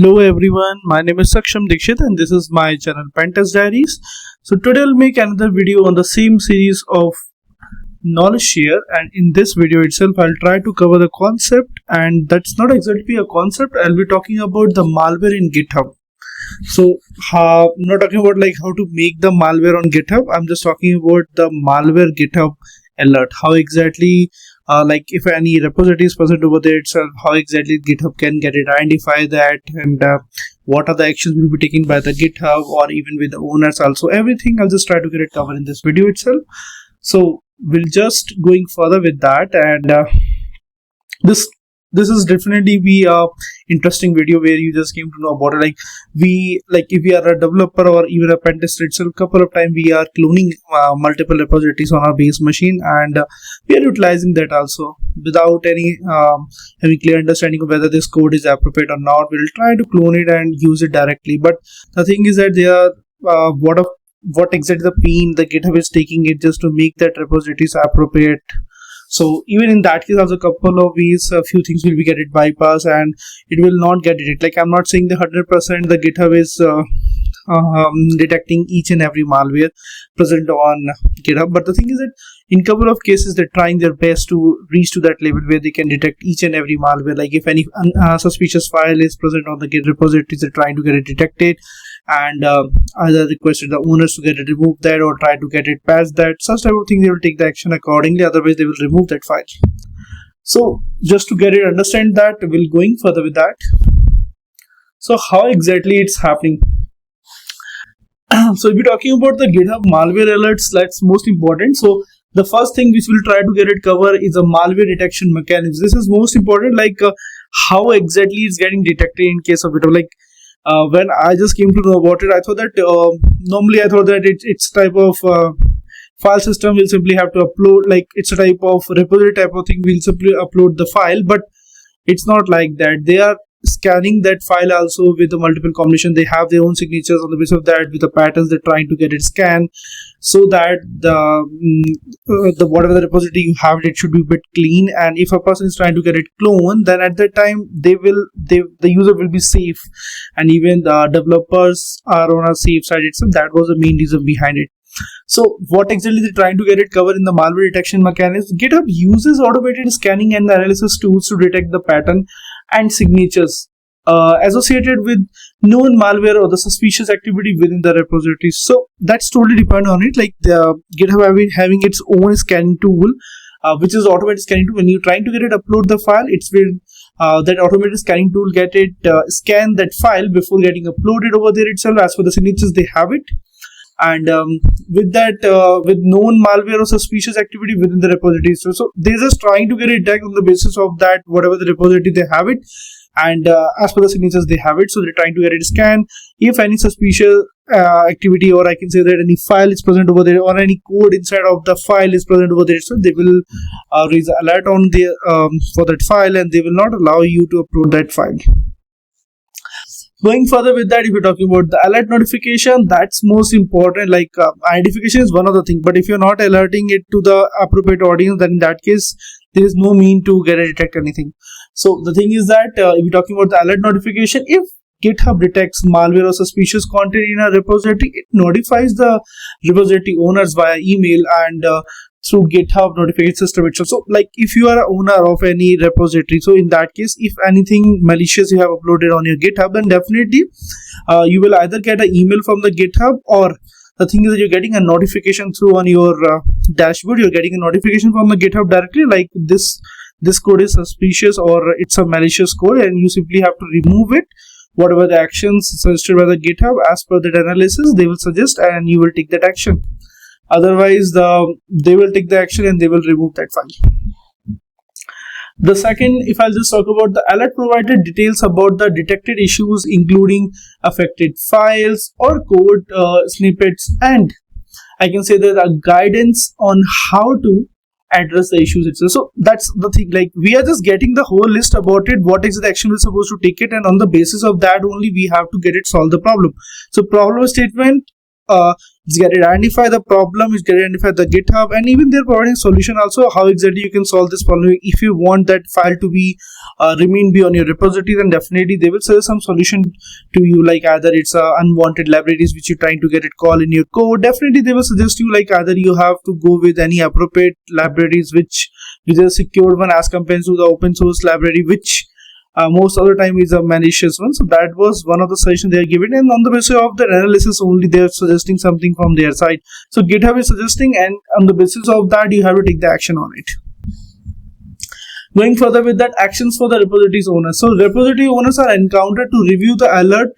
Hello everyone, my name is Saksham Dikshit and this is my channel Pentest Diaries. So today I'll make another video on the same series of knowledge share, and in this video itself I'll try to cover the concept, and that's not exactly a concept. I'll be talking about the malware in GitHub. So I'm not talking about like how to make the malware on GitHub. I'm just talking about the malware GitHub alert, how exactly like if any repository is present over there itself, how exactly GitHub can get it, identify that, and what are the actions will be taken by the GitHub or even with the owners also. Everything I'll just try to get it covered in this video itself. So we'll just going further with that, and this is definitely be a interesting video where you just came to know about it. If we are a developer or even a pen tester itself, couple of times we are cloning multiple repositories on our base machine, and we are utilizing that also without any having clear understanding of whether this code is appropriate or not. We'll try to clone it and use it directly, but the thing is that they are what exactly the pain the GitHub is taking it just to make that repositories appropriate. So even in that case, also a couple of ways, a few things will be get it bypassed and it will not get it. Like I'm not saying the 100% the GitHub is detecting each and every malware present on GitHub, but the thing is that in couple of cases they're trying their best to reach to that level where they can detect each and every malware. Like if any suspicious file is present on the Git repositories, they're trying to get it detected and either requested the owners to get it removed that or try to get it past that. Such type of thing they will take the action accordingly, otherwise they will remove that file. So just to get it understand that, we'll going further with that. So how exactly it's happening? So if we're talking about the GitHub malware alerts, that's most important. So the first thing which we'll try to get it cover is a malware detection mechanism. This is most important, like how exactly it's getting detected in case of GitHub. Like when I just came to know about it, I thought that normally I thought that it's type of file system will simply have to upload, like it's a type of repository type of thing, will simply upload the file, but it's not like that. They are scanning that file also with the multiple combination. They have their own signatures on the basis of that with the patterns. They're trying to get it scanned so that the whatever the repository you have, it should be a bit clean. And if a person is trying to get it cloned, then at that time the user will be safe, and even the developers are on a safe side itself. That was the main reason behind it. So what exactly they're trying to get it covered in the malware detection mechanism? GitHub uses automated scanning and analysis tools to detect the pattern and signatures associated with known malware or the suspicious activity within the repository. So that's totally depend on it. Like the GitHub having its own scanning tool, which is automated scanning tool. When you're trying to get it upload the file, it's will that automated scanning tool get it scan that file before getting uploaded over there itself. As for the signatures, they have it. And with that with known malware or suspicious activity within the repository, so they're just trying to get it detected on the basis of that whatever the repository they have it, and as per the signatures they have it. So they're trying to get it scanned. If any suspicious activity, or I can say that any file is present over there, or any code inside of the file is present over there, so they will raise an alert on the for that file, and they will not allow you to upload that file. Going further with that, if you're talking about the alert notification, that's most important. Like identification is one of the things, but if you're not alerting it to the appropriate audience, then in that case there is no mean to get it detect anything. So the thing is that if you're talking about the alert notification, if GitHub detects malware or suspicious content in a repository, it notifies the repository owners via email and through GitHub notification system itself. So like if you are an owner of any repository, so in that case, if anything malicious you have uploaded on your GitHub, then definitely you will either get an email from the GitHub, or the thing is that you're getting a notification through on your dashboard. You're getting a notification from the GitHub directly, like this code is suspicious or it's a malicious code, and you simply have to remove it. Whatever the actions suggested by the GitHub as per that analysis, they will suggest, and you will take that action. Otherwise they will take the action and they will remove that file. The second, if I'll just talk about the alert provided details about the detected issues, including affected files or code snippets, and I can say that a guidance on how to address the issues itself. So that's the thing, like we are just getting the whole list about it, what is the action we're supposed to take it, and on the basis of that only we have to get it solve the problem. So problem statement, It's get identify the problem, it's get identify the GitHub, and even they're providing solution also how exactly you can solve this problem. If you want that file to be remain be on your repository, then definitely they will suggest some solution to you, like either it's unwanted libraries which you're trying to get it call in your code. Definitely they will suggest you like either you have to go with any appropriate libraries which is a secured one as compared to the open source library, which most of the time is a malicious one. So that was one of the suggestions they are giving, and on the basis of their analysis only they are suggesting something from their side. So GitHub is suggesting, and on the basis of that you have to take the action on it. Going further with that, actions for the repository's owners. So repository owners are encountered to review the alert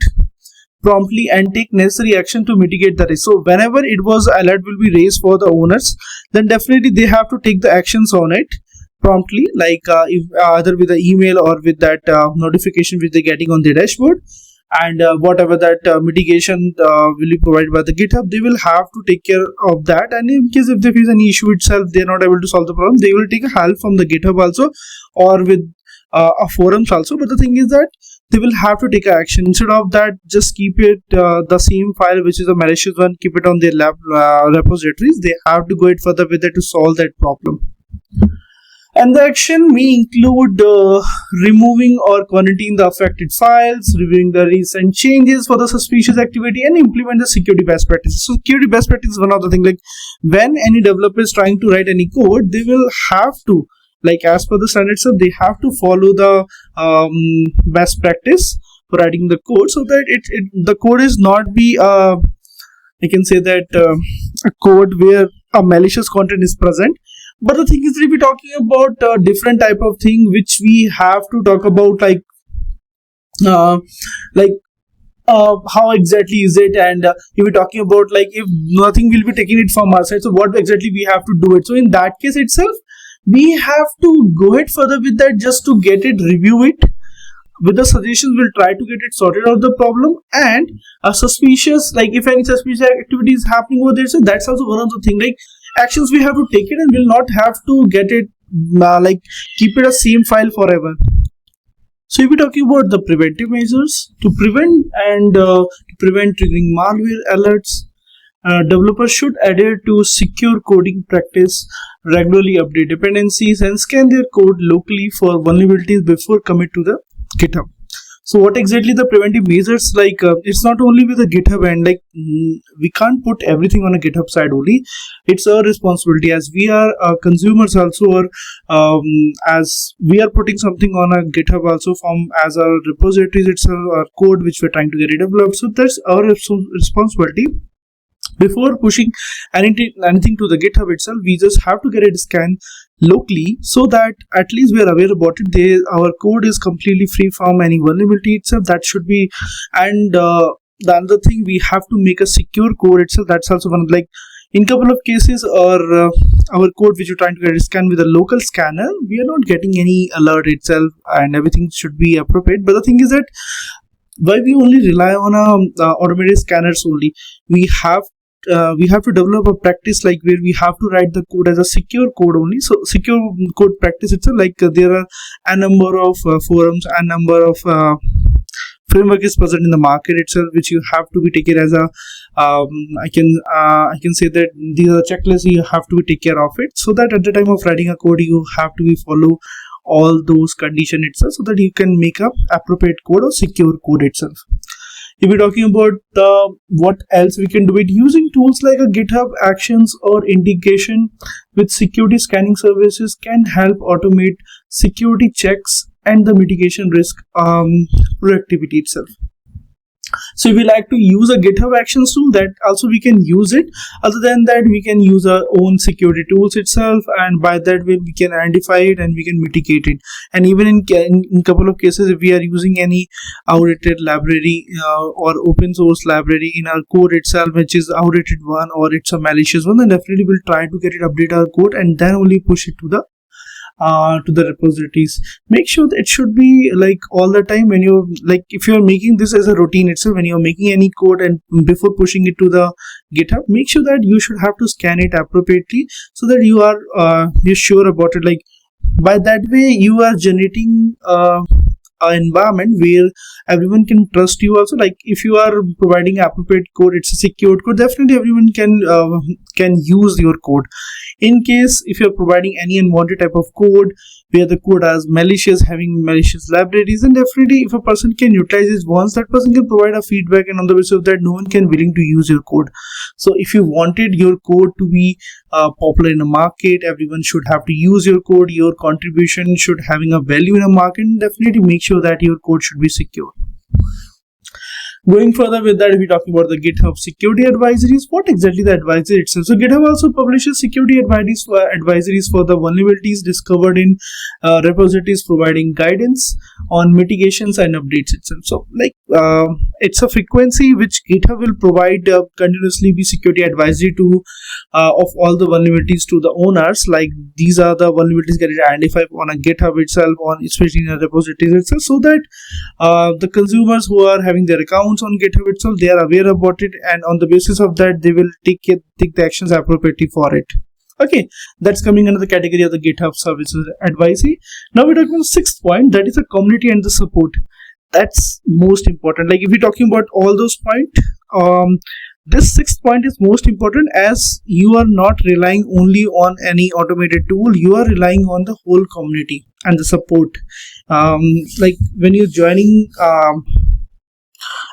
promptly and take necessary action to mitigate the risk. So whenever it was alert will be raised for the owners, then definitely they have to take the actions on it promptly, like if either with the email or with that notification which they're getting on their dashboard, and whatever that mitigation will be provided by the GitHub, they will have to take care of that. And in case if there is any issue itself, they're not able to solve the problem, they will take a help from the GitHub also, or with a forums also. But the thing is that they will have to take action. Instead of that, just keep it the same file which is a malicious one, keep it on their repositories. They have to go it further with it to solve that problem. And the action may include removing or quarantining the affected files, reviewing the recent changes for the suspicious activity, and implement the security best practices. So security best practice is one of the things, like when any developer is trying to write any code, they will have to, like as per the standards, they have to follow the best practice for writing the code, so that the code is not be I can say that a code where a malicious content is present. But the thing is, if we're talking about a different type of thing which we have to talk about, like how exactly is it, and if we're talking about like if nothing will be taking it from our side, so what exactly we have to do it. So in that case itself, we have to go ahead further with that, just to get it, review it with the suggestions. We'll try to get it sorted out the problem, and a suspicious, like if any suspicious activity is happening over there, so that's also one of the thing, like actions we have to take it, and we'll not have to get it like keep it a same file forever. So if we're talking about the preventive measures to prevent triggering malware alerts, developers should adhere to secure coding practice, regularly update dependencies, and scan their code locally for vulnerabilities before commit to the GitHub. So what exactly the preventive measures, like it's not only with the GitHub, and like we can't put everything on a GitHub side only. It's our responsibility as we are consumers also, or as we are putting something on a GitHub also from as our repositories, it's our code which we're trying to get developed. So that's our responsibility. Before pushing anything to the GitHub itself, we just have to get it scanned locally, so that at least we are aware about it. Our code is completely free from any vulnerability itself. That should be. And the other thing, we have to make a secure code itself. That's also one, like in couple of cases, or our code which you're trying to get scanned with a local scanner, we are not getting any alert itself, and everything should be appropriate. But the thing is that why we only rely on automated scanners only, we have to develop a practice like where we have to write the code as a secure code only. So secure code practice itself, like there are a number of forums and number of framework is present in the market itself, which you have to be taken as a I can say that these are checklists you have to take care of it, so that at the time of writing a code you have to be follow all those conditions itself, so that you can make up appropriate code or secure code itself. If we're talking about what else we can do it, using tools like a GitHub Actions or integration with security scanning services can help automate security checks and the mitigation risk productivity itself. So if we like to use a GitHub Actions tool, that also we can use it. Other than that, we can use our own security tools itself, and by that way we can identify it and we can mitigate it. And even in couple of cases, if we are using any outdated library or open source library in our code itself, which is outdated one or it's a malicious one, then definitely we'll try to get it update our code and then only push it to the repositories. Make sure that it should be like all the time when you're like, if you're making this as a routine itself, when you're making any code and before pushing it to the GitHub, make sure that you should have to scan it appropriately, so that you are you're sure about it. Like by that way you are generating an environment where everyone can trust you also. Like if you are providing appropriate code, it's a secured code, definitely everyone can use your code. In case if you're providing any unwanted type of code where the code has malicious, having malicious libraries, and definitely if a person can utilize it once, that person can provide a feedback, and on the basis of that no one can willing to use your code. So if you wanted your code to be popular in the market, everyone should have to use your code, your contribution should having a value in a market, and definitely make sure that your code should be secure. Going further with that, if we're talking about the GitHub security advisories, what exactly the advisory itself? So GitHub also publishes security advisories for the vulnerabilities discovered in repositories, providing guidance on mitigations and updates itself. So like it's a frequency which GitHub will provide continuously be security advisory to of all the vulnerabilities to the owners. Like these are the vulnerabilities get identified on a GitHub itself, on especially in a repositories itself, so that the consumers who are having their accounts on GitHub itself, they are aware about it, and on the basis of that they will take the actions appropriately for it. Okay, that's coming under the category of the GitHub services advisory. Now we're talking about the sixth point, that is the community and the support. That's most important. Like if we're talking about all those points, this sixth point is most important, as you are not relying only on any automated tool, you are relying on the whole community and the support. Like when you're joining,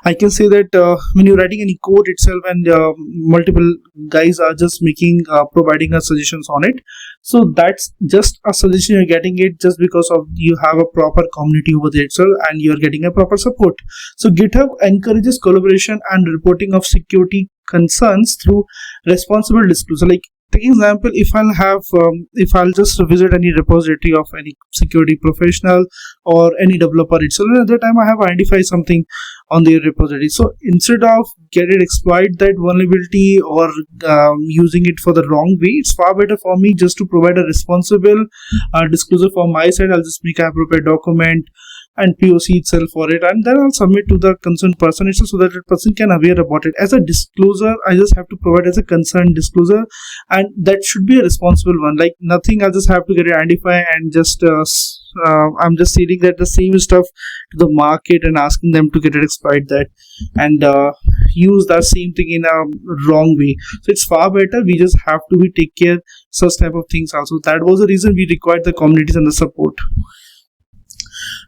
I can say that when you're writing any code itself and multiple guys are just providing us suggestions on it, so that's just a suggestion you're getting it just because of you have a proper community over there itself and you're getting a proper support. So GitHub encourages collaboration and reporting of security concerns through responsible disclosure. Like take example, if I'll just visit any repository of any security professional or any developer itself, and at that time I have identified something on their repository. So instead of exploit that vulnerability or using it for the wrong way, it's far better for me just to provide a responsible disclosure from my side. I'll just make an appropriate document and POC itself for it, and then I'll submit to the concerned person itself, so that the person can aware about it. As a disclosure, I just have to provide as a concerned disclosure, and that should be a responsible one. Like nothing, I'll just have to identify and just I'm just stating that the same stuff to the market and asking them to exploit that and use that same thing in a wrong way. So it's far better we just have to take care such type of things also. That was the reason we required the communities and the support.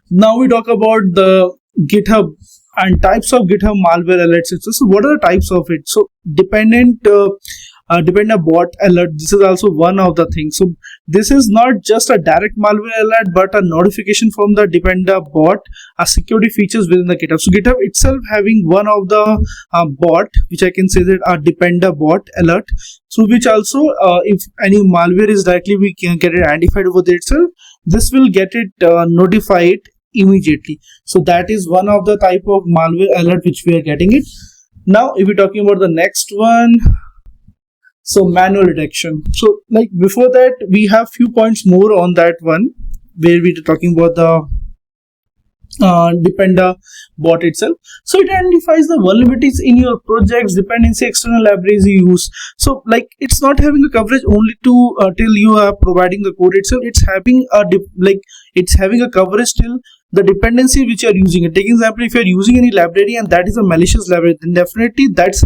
Now we talk about the GitHub and types of GitHub malware alerts. So what are the types of it? So dependent bot alert, this is also one of the things. So this is not just a direct malware alert, but a notification from the dependent bot, a security features within the GitHub. So GitHub itself having one of the bot, which I can say that a dependent bot alert, through which also if any malware is directly we can get it identified over there itself, this will get it notified immediately. So that is one of the type of malware alert which we are getting it. Now if we're talking about the next one, so manual detection. So like before that we have few points more on that one where we're talking about the dependent bot itself. So it identifies the vulnerabilities in your projects, dependency, external libraries you use. So like it's not having a coverage only to till you are providing the code itself. It's having a coverage till the dependency which you are using. Take example, if you are using any library and that is a malicious library, then definitely that's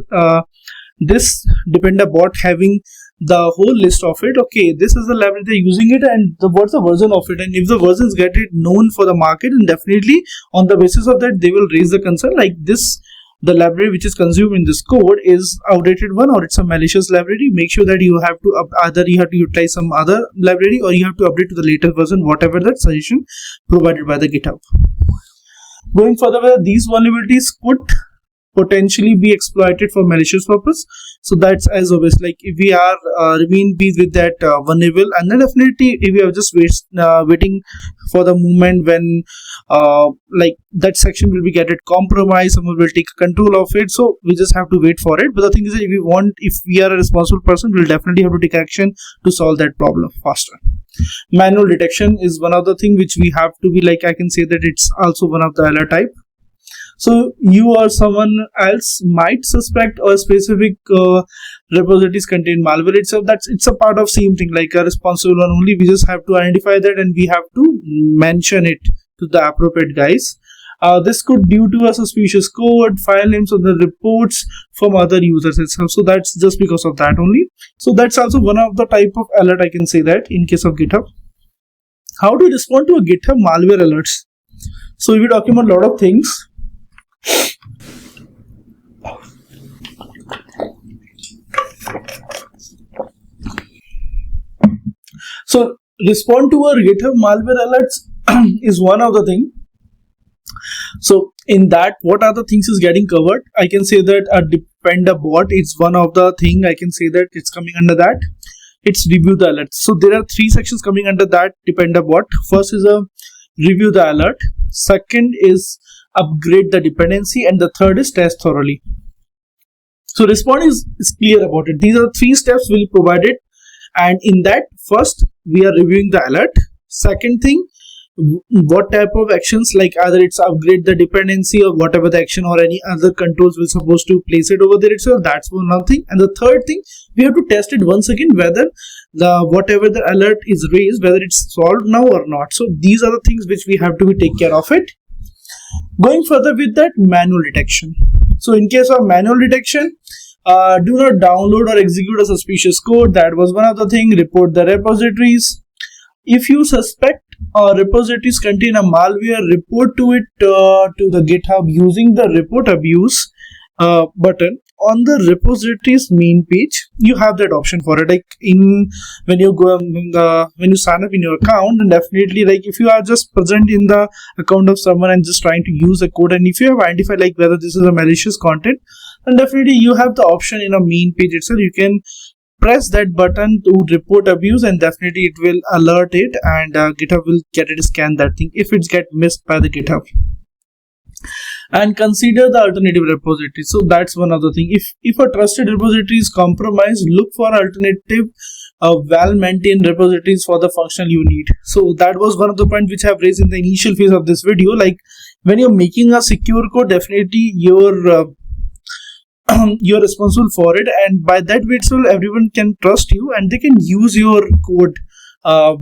this dependent bot having the whole list of it. Okay, this is the library they're using it, and what's the version of it, and if the versions get it known for the market, and definitely on the basis of that they will raise the concern like this, the library which is consumed in this code is outdated one or it's a malicious library. Make sure that you have to either you have to utilize some other library or you have to update to the later version, whatever that suggestion provided by the GitHub. Going further, these vulnerabilities could potentially be exploited for malicious purpose. So that's as obvious. Like if we are remain be with that vulnerable, and then definitely if we are just waiting for the moment when like that section will be get it compromised, someone will take control of it. So we just have to wait for it. But the thing is that if we are a responsible person, we'll definitely have to take action to solve that problem faster. Manual detection is one of the thing which we have to be like, I can say that it's also one of the alert type. So you or someone else might suspect a specific repositories contain malware itself. It's a part of same thing like a responsible one only. We just have to identify that and we have to mention it to the appropriate guys. This could due to a suspicious code, file names, or the reports from other users itself. So that's just because of that only. So that's also one of the type of alert I can say that in case of GitHub. How to respond to a GitHub malware alerts? So we're talking about a lot of things. So respond to a GitHub malware alerts is one of the thing. So in that, what are the things is getting covered? I can say that a depender bot is one of the thing. I can say that it's coming under that. It's review the alert. So there are three sections coming under that depender bot. First is a review the alert. Second is upgrade the dependency, and the third is test thoroughly. So respond is clear about it. These are three steps we'll provide it, and in that, first we are reviewing the alert. Second thing, what type of actions, like either it's upgrade the dependency or whatever the action or any other controls we're supposed to place it over there itself. That's one thing. And the third thing, we have to test it once again whether the whatever the alert is raised, whether it's solved now or not. So these are the things which we have to take care of it. Going further with that, manual detection. So in case of manual detection, do not download or execute a suspicious code. That was one of the thing. Report the repositories. If you suspect repositories contain a malware, report to it to the GitHub using the report abuse button on the repositories main page. You have that option for it. Like when you go when you sign up in your account, and definitely like if you are just present in the account of someone and just trying to use a code, and if you have identified like whether this is a malicious content, then definitely you have the option in a main page itself. You can press that button to report abuse, and definitely it will alert it, and GitHub will get it, scan that thing if it's get missed by the GitHub. And consider the alternative repository. So that's one other thing. If a trusted repository is compromised, look for alternative well-maintained repositories for the functional you need. So that was one of the points which I have raised in the initial phase of this video. Like when you're making a secure code, definitely you're responsible for it, and by that way itself everyone can trust you and they can use your code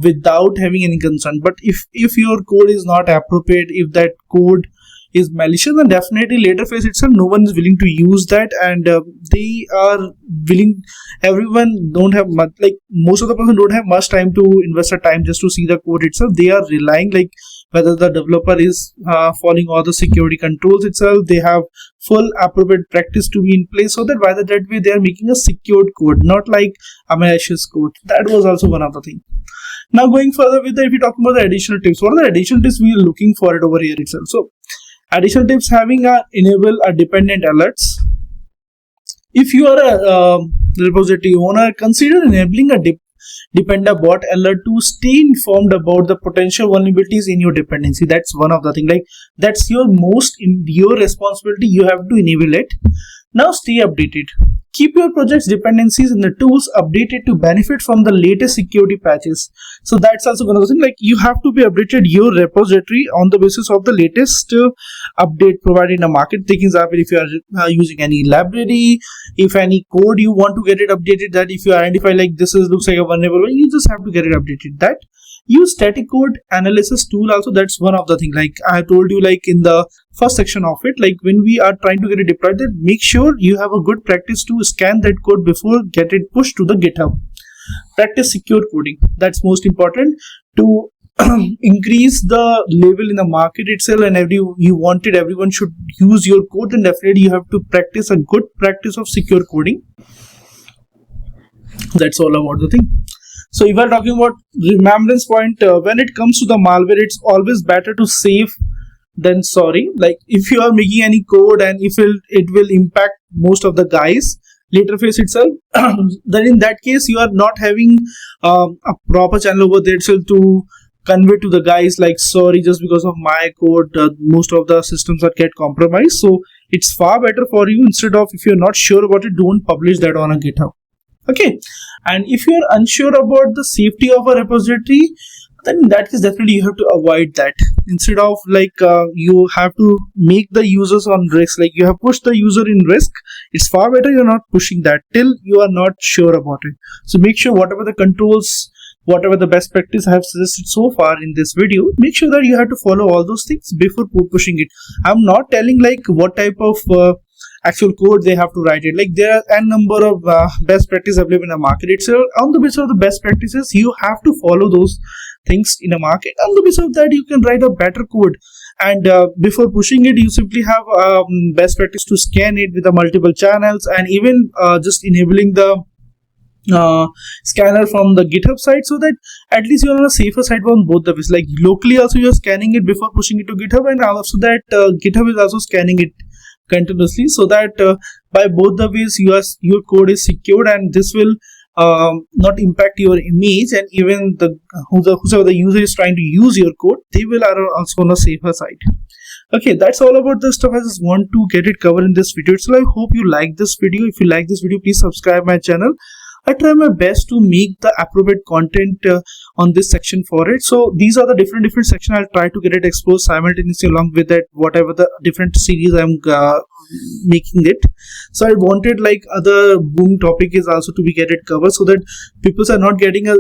without having any concern. But if your code is not appropriate, if that code is malicious, then definitely later phase itself no one is willing to use that, and they are willing, everyone don't have much, like most of the person don't have much time to invest the time just to see the code itself. They are relying like whether the developer is following all the security controls itself, they have full appropriate practice to be in place, so that by that way they are making a secured code, not like a malicious code. That was also one of the things. Now going further with that, if we talk about the additional tips, what are the additional tips we are looking for it over here itself? So additional tips, having enable a dependent alerts. If you are a repository owner, consider enabling a depender bot alert to stay informed about the potential vulnerabilities in your dependency. That's one of the thing, like that's your responsibility. You have to enable it. Now stay updated. Keep your project's dependencies and the tools updated to benefit from the latest security patches. So that's also one of the things, like you have to be updated your repository on the basis of the latest update provided in the market. Take example, if you are using any library, if any code you want to get it updated, that if you identify like this looks like a vulnerable one, you just have to get it updated. That use static code analysis tool also. That's one of the thing, like I told you like in the first section of it, like when we are trying to get it deployed, that make sure you have a good practice to scan that code before get it pushed to the GitHub. Practice secure coding. That's most important to increase the level in the market itself, and everyone should use your code, and definitely you have to practice a good practice of secure coding. That's all about the thing. So if we are talking about remembrance point, when it comes to the malware, it's always better to save than sorry. Like if you are making any code and if it will impact most of the guys later phase itself, then in that case you are not having a proper channel over there itself to convey to the guys like sorry, just because of my code most of the systems are get compromised. So it's far better for you, instead of if you're not sure about it, don't publish that on a GitHub. Okay, and if you are unsure about the safety of a repository, then in that case definitely you have to avoid that. Instead of like you have to make the users on risk, like you have pushed the user in risk, it's far better you're not pushing that till you are not sure about it. So make sure whatever the controls whatever the best practice I have suggested so far in this video, make sure that you have to follow all those things before pushing it. I'm not telling like what type of actual code they have to write it. Like there are a number of best practices available in the market. It's on the basis of the best practices, you have to follow those things in a market. On the basis of that, you can write a better code. And before pushing it, you simply have best practice to scan it with the multiple channels, and even just enabling the scanner from the GitHub side, so that at least you're on a safer side on both the ways. Like locally also you're scanning it before pushing it to GitHub, and also that GitHub is also scanning it continuously, so that by both the ways your code is secured, and this will not impact your image, and even whoever the user is trying to use your code, they will are also on a safer side. Okay, that's all about the stuff I just want to get it covered in this video. So I hope you like this video. If you like this video, please subscribe my channel. I try my best to make the appropriate content on this section for it. So these are the different sections. I'll try to get it exposed simultaneously along with that whatever the different series I'm making it. So I wanted like other boom topic is also to be get it covered, so that people are not getting a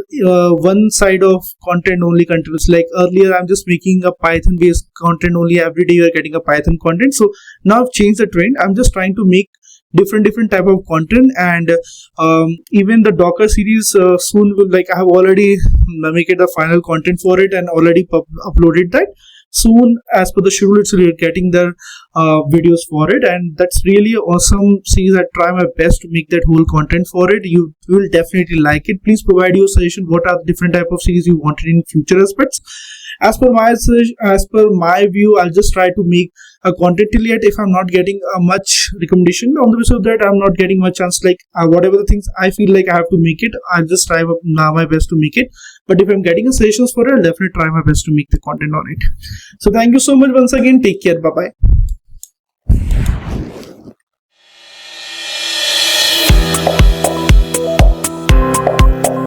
one side of content only continuously. Like earlier I'm just making a Python based content only, every day you are getting a Python content. So now I've changed the trend. I'm just trying to make different type of content, and even the Docker series soon will, like I have already make it the final content for it and already uploaded that. Soon as per the schedule, it's really getting the videos for it, and that's really awesome series. I try my best to make that whole content for it. You will definitely like it. Please provide your suggestion, what are the different type of series you wanted in future aspects. As per my view, I'll just try to make a content till yet. If I'm not getting much recommendation on the basis of that, I'm not getting much chance, like whatever the things I feel like I have to make it, I'll just try my best to make it. But if I'm getting a suggestions for it, I'll definitely try my best to make the content on it. So thank you so much once again. Take care. Bye bye.